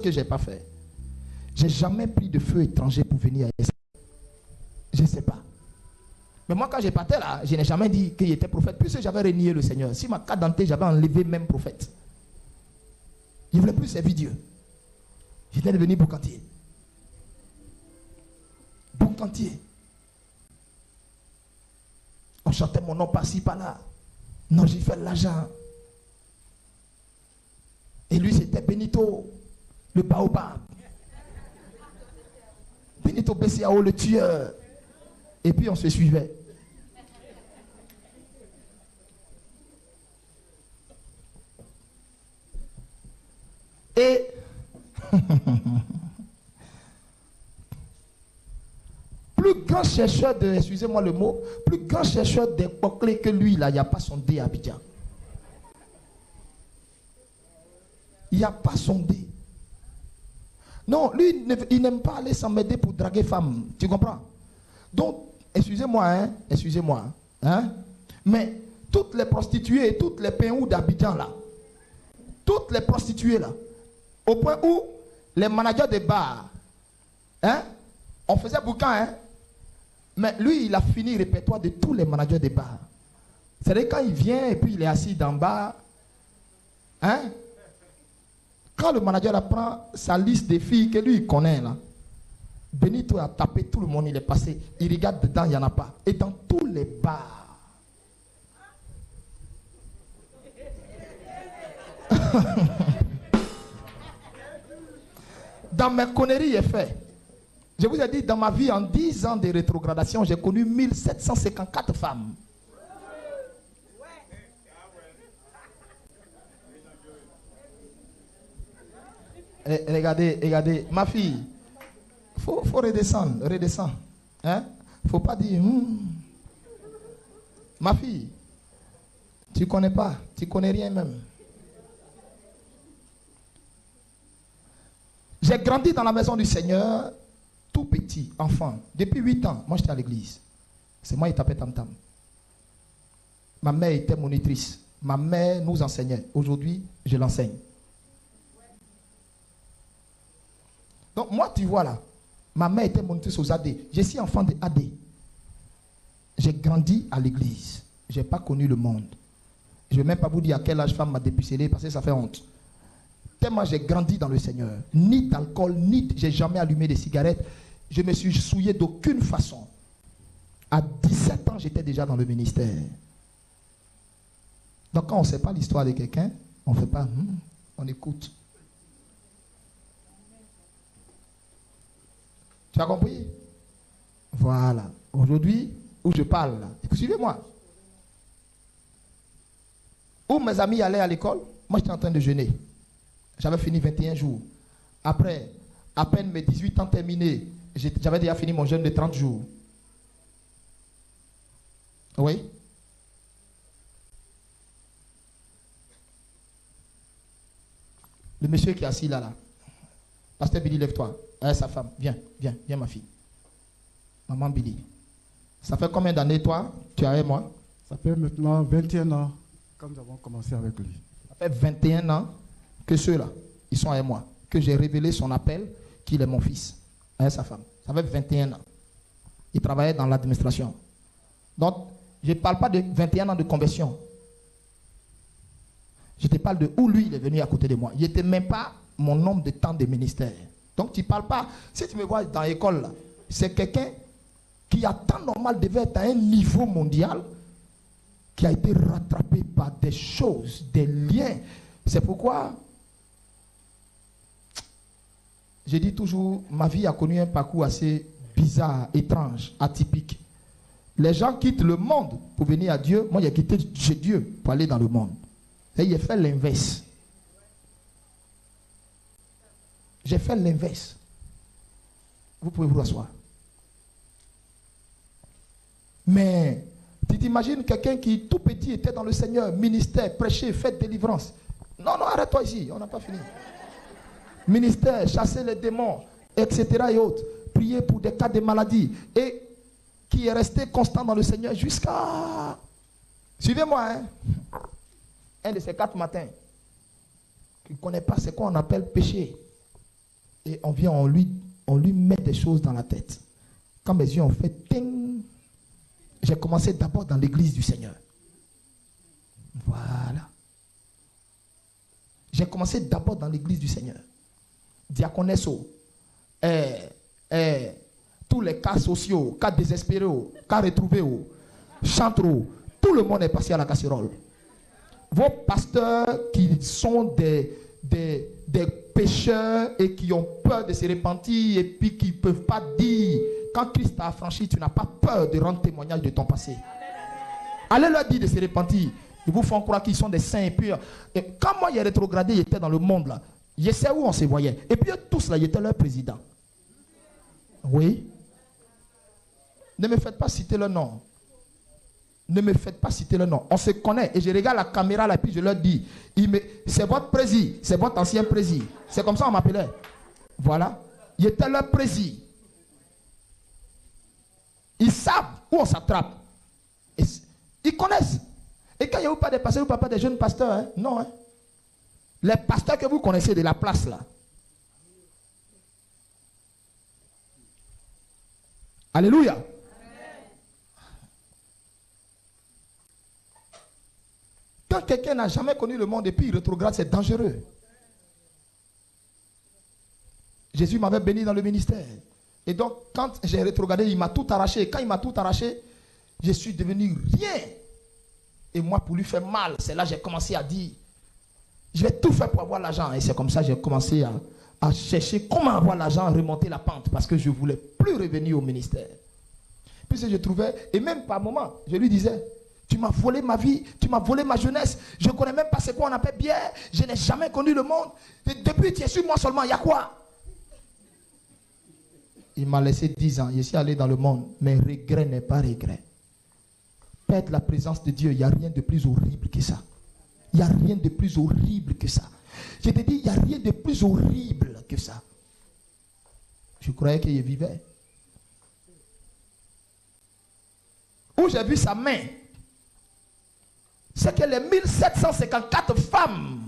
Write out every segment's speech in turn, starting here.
que je n'ai pas fait. Je n'ai jamais pris de feu étranger pour venir à Est. Je ne sais pas. Mais moi, quand je partais là, je n'ai jamais dit qu'il était prophète, puisque j'avais renié le Seigneur. Si ma carte d'identité, j'avais enlevé même prophète. Je ne voulais plus servir Dieu. J'étais devenu boucantier. Boucantier. On chantait mon nom par-ci, par-là. Non, j'ai fait de l'argent. Et lui, c'était Benito, le baobab. Benito BCAO, le tueur. Et puis, on se suivait. Et plus grand chercheur de, excusez-moi le mot, plus grand chercheur d'époque que lui, là, il n'y a pas sondé à Abidjan. Il n'y a pas sondé. Non, lui, il n'aime pas aller s'emmerder pour draguer femme. Tu comprends? Donc, excusez-moi, hein, excusez-moi, hein, mais toutes les prostituées, toutes les péous d'Abidjan, là, toutes les prostituées, là, au point où les managers de bars, hein, on faisait boucan, hein, mais lui, il a fini le répertoire de tous les managers de bars. C'est-à-dire quand il vient et puis il est assis d'en bas, hein, quand le manager apprend sa liste des filles que lui il connaît là, Benito a tapé tout le monde, il est passé, il regarde dedans, il n'y en a pas. Et dans tous les bars, dans mes conneries, il est fait. Je vous ai dit, dans ma vie, en 10 ans de rétrogradation, j'ai connu 1754 femmes. Regardez, ma fille, faut redescendre, redescendre. Hein? Faut pas dire, ma fille, tu connais pas, tu connais rien même. J'ai grandi dans la maison du Seigneur, tout petit, enfant. Depuis 8 ans, moi j'étais à l'église. C'est moi qui tapais tam-tam. Ma mère était monitrice. Ma mère nous enseignait. Aujourd'hui, je l'enseigne. Donc moi, tu vois là, ma mère était monitrice aux AD. Je suis enfant de AD. J'ai grandi à l'église. Je n'ai pas connu le monde. Je ne vais même pas vous dire à quel âge femme m'a dépucellé parce que ça fait honte. Tellement j'ai grandi dans le Seigneur. Ni d'alcool, ni j'ai jamais allumé des cigarettes. Je me suis souillé d'aucune façon. À 17 ans, j'étais déjà dans le ministère. Donc quand on ne sait pas l'histoire de quelqu'un, on ne fait pas, on écoute. Tu as compris? Voilà. Aujourd'hui, où je parle, là, suivez-moi. Où mes amis allaient à l'école, moi j'étais en train de jeûner. J'avais fini 21 jours. Après, à peine mes 18 ans terminés, j'avais déjà fini mon jeûne de 30 jours. Oui? Le monsieur qui est assis là. Pasteur Billy, lève-toi. Sa femme, viens ma fille. Maman Billy. Ça fait combien d'années toi, tu es avec moi? Ça fait maintenant 21 ans que nous avons commencé avec lui. Ça fait 21 ans que ceux-là, ils sont avec moi. Que j'ai révélé son appel, qu'il est mon fils. Avec sa femme. Ça fait 21 ans. Il travaillait dans l'administration. Donc, je ne parle pas de 21 ans de conversion. Je te parle de où lui, il est venu à côté de moi. Il n'était même pas mon nombre de temps de ministère. Donc, tu ne parles pas. Si tu me vois dans l'école, c'est quelqu'un qui, à temps normal, devait être à un niveau mondial, qui a été rattrapé par des choses, des liens. C'est pourquoi, je dis toujours, ma vie a connu un parcours assez bizarre, étrange, atypique. Les gens quittent le monde pour venir à Dieu. Moi, j'ai quitté chez Dieu pour aller dans le monde. Et j'ai fait l'inverse. J'ai fait l'inverse. Vous pouvez vous rasseoir. Mais tu t'imagines quelqu'un qui tout petit était dans le Seigneur, ministère, prêcher, faire délivrance. Non, arrête-toi ici, on n'a pas fini. Ministère, chasser les démons, etc. et autres. Prier pour des cas de maladie. Et qui est resté constant dans le Seigneur jusqu'à... Suivez-moi, hein. Un de ces 4 matins, qui ne connaît pas ce qu'on appelle péché. Et on vient, on lui met des choses dans la tête. Quand mes yeux ont fait ting, j'ai commencé d'abord dans l'église du Seigneur. Voilà. J'ai commencé d'abord dans l'église du Seigneur. Diaconesse, tous les cas sociaux, cas désespérés, cas retrouvés, chantres, tout le monde est passé à la casserole. Vos pasteurs qui sont des pécheurs et qui ont peur de se repentir et puis qui ne peuvent pas dire, quand Christ t'a affranchi, tu n'as pas peur de rendre témoignage de ton passé. Allez leur dire de se repentir. Ils vous font croire qu'ils sont des saints et purs. Et quand moi, j'ai rétrogradé, j'étais dans le monde là. Je sais où on se voyait. Et puis eux tous là, j'étais leur président. Oui. Ne me faites pas citer le nom. Ne me faites pas citer le nom. On se connaît. Et je regarde la caméra là, puis je leur dis, c'est votre président, c'est votre ancien président. C'est comme ça on m'appelait. Voilà. J'étais leur président. Ils savent où on s'attrape. Ils connaissent. Et quand il n'y a pas des pasteurs, pas des jeunes pasteurs, hein? Non. Hein? Les pasteurs que vous connaissez de la place là. Alléluia. Quand quelqu'un n'a jamais connu le monde et puis il rétrograde, c'est dangereux. Jésus m'avait béni dans le ministère. Et donc, quand j'ai rétrogradé, il m'a tout arraché. Quand il m'a tout arraché, je suis devenu rien. Et moi, pour lui faire mal, c'est là que j'ai commencé à dire, je vais tout faire pour avoir l'argent. Et c'est comme ça que j'ai commencé à chercher comment avoir l'argent, remonter la pente, parce que je ne voulais plus revenir au ministère. Puis je trouvais, et même par moment, je lui disais, tu m'as volé ma vie, tu m'as volé ma jeunesse, je ne connais même pas ce qu'on appelle bière, je n'ai jamais connu le monde. Et depuis tu es sur moi seulement, il y a quoi? Il m'a laissé 10 ans, je suis allé dans le monde, mais regret n'est pas regret. Perdre la présence de Dieu, il n'y a rien de plus horrible que ça. Il n'y a rien de plus horrible que ça. Je te dis, il n'y a rien de plus horrible que ça. Je croyais qu'il vivait. Où j'ai vu sa main, c'est que les 1754 femmes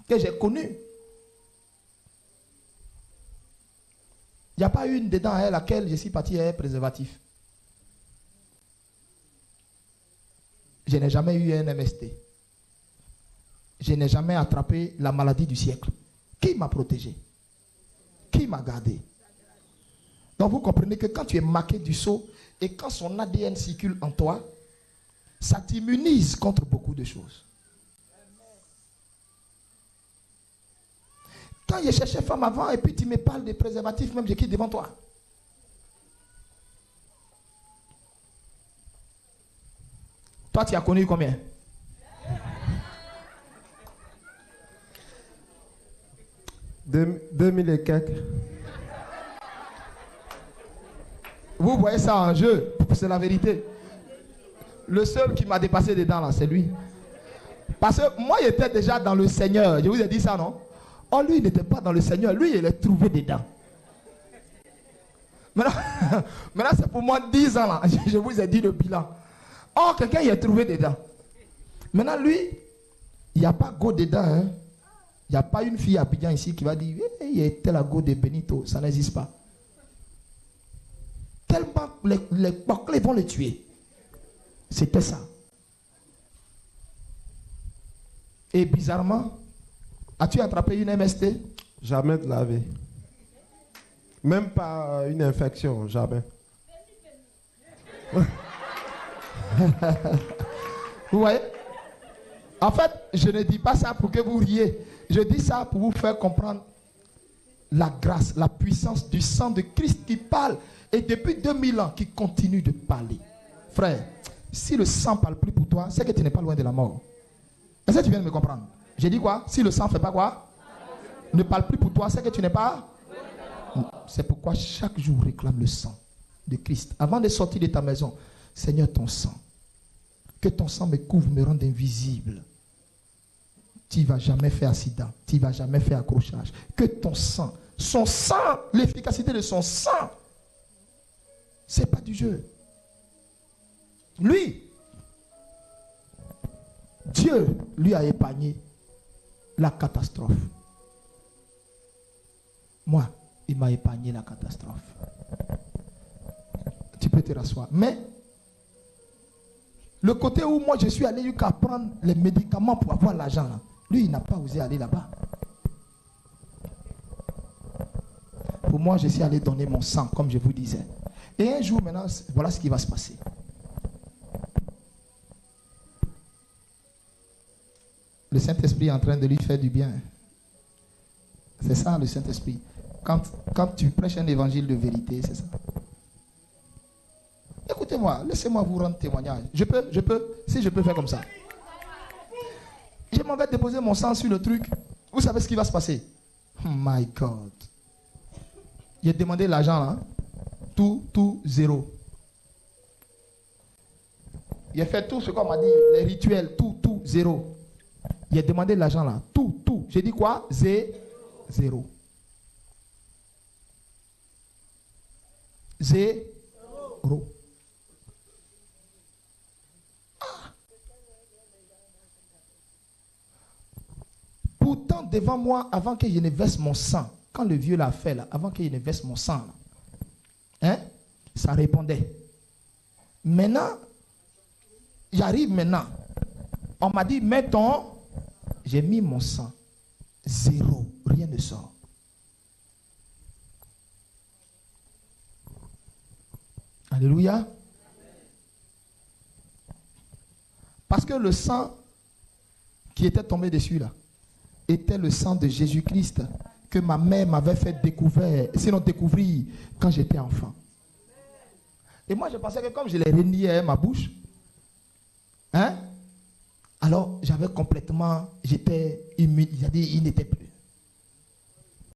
que j'ai connues, il n'y a pas une dedans à laquelle je suis parti à un préservatif. Je n'ai jamais eu un MST. Je n'ai jamais attrapé la maladie du siècle. Qui m'a protégé? Qui m'a gardé? Donc vous comprenez que quand tu es marqué du sceau et quand son ADN circule en toi, ça t'immunise contre beaucoup de choses. Quand je cherchais femme avant et puis tu me parles de préservatifs, même je quitte devant toi. Toi, tu as connu combien? « 2000 et quelques. » Vous voyez ça en jeu, c'est la vérité. Le seul qui m'a dépassé dedans là, c'est lui. Parce que moi, j'étais déjà dans le Seigneur. Je vous ai dit ça, non? Oh, lui, il n'était pas dans le Seigneur. Lui, il est trouvé dedans. Maintenant c'est pour moi 10 ans là. Je vous ai dit le bilan. Oh, quelqu'un y est trouvé dedans. Maintenant, lui, il n'y a pas go dedans. Hein? Il n'y a pas une fille à Abidjan ici qui va dire, il était la go de Benito. Ça n'existe pas. Tellement les boucles vont le tuer. C'était ça. Et bizarrement, as-tu attrapé une MST? Jamais de la vie. Même pas une infection, jamais. Vous voyez? En fait, je ne dis pas ça pour que vous riez. Je dis ça pour vous faire comprendre la grâce, la puissance du sang de Christ qui parle. Et depuis 2000 ans, qui continue de parler. Frère, si le sang ne parle plus pour toi, c'est que tu n'es pas loin de la mort. Est-ce que tu viens de me comprendre? J'ai dit quoi? Si le sang ne fait pas quoi? Ne parle plus pour toi, c'est que tu n'es pas... C'est pourquoi chaque jour réclame le sang de Christ. Avant de sortir de ta maison, Seigneur, ton sang. Que ton sang me couvre, me rende invisible. Tu ne vas jamais faire accident. Tu ne vas jamais faire accrochage. Que ton sang, son sang, l'efficacité de son sang, ce n'est pas du jeu. Lui, Dieu lui a épargné la catastrophe. Moi, il m'a épargné la catastrophe. Tu peux te rasseoir. Mais, le côté où moi je suis allé jusqu'à prendre les médicaments pour avoir l'argent, là, lui, il n'a pas osé aller là-bas. Pour moi, je suis allé donner mon sang, comme je vous disais. Et un jour, maintenant, voilà ce qui va se passer. Le Saint-Esprit est en train de lui faire du bien. C'est ça, le Saint-Esprit. Quand tu prêches un évangile de vérité, c'est ça. Écoutez-moi, laissez-moi vous rendre témoignage. Si je peux faire comme ça. Je m'en vais déposer mon sang sur le truc. Vous savez ce qui va se passer? Oh my God. J'ai demandé l'argent là. Tout, zéro. J'ai fait tout ce qu'on m'a dit, les rituels, tout, zéro. J'ai demandé l'argent là. Tout. J'ai dit quoi? Zéro. Zéro. Pourtant, devant moi, avant que je ne verse mon sang, quand le vieux l'a fait là, avant que je ne verse mon sang là, hein, ça répondait. Maintenant, j'arrive maintenant. On m'a dit, mets ton. J'ai mis mon sang. Zéro. Rien ne sort. Alléluia. Parce que le sang qui était tombé dessus là, était le sang de Jésus-Christ que ma mère m'avait fait découvrir quand j'étais enfant. Et moi je pensais que comme je l'ai renié à ma bouche, hein, alors j'avais complètement, j'étais humide, il n'était plus.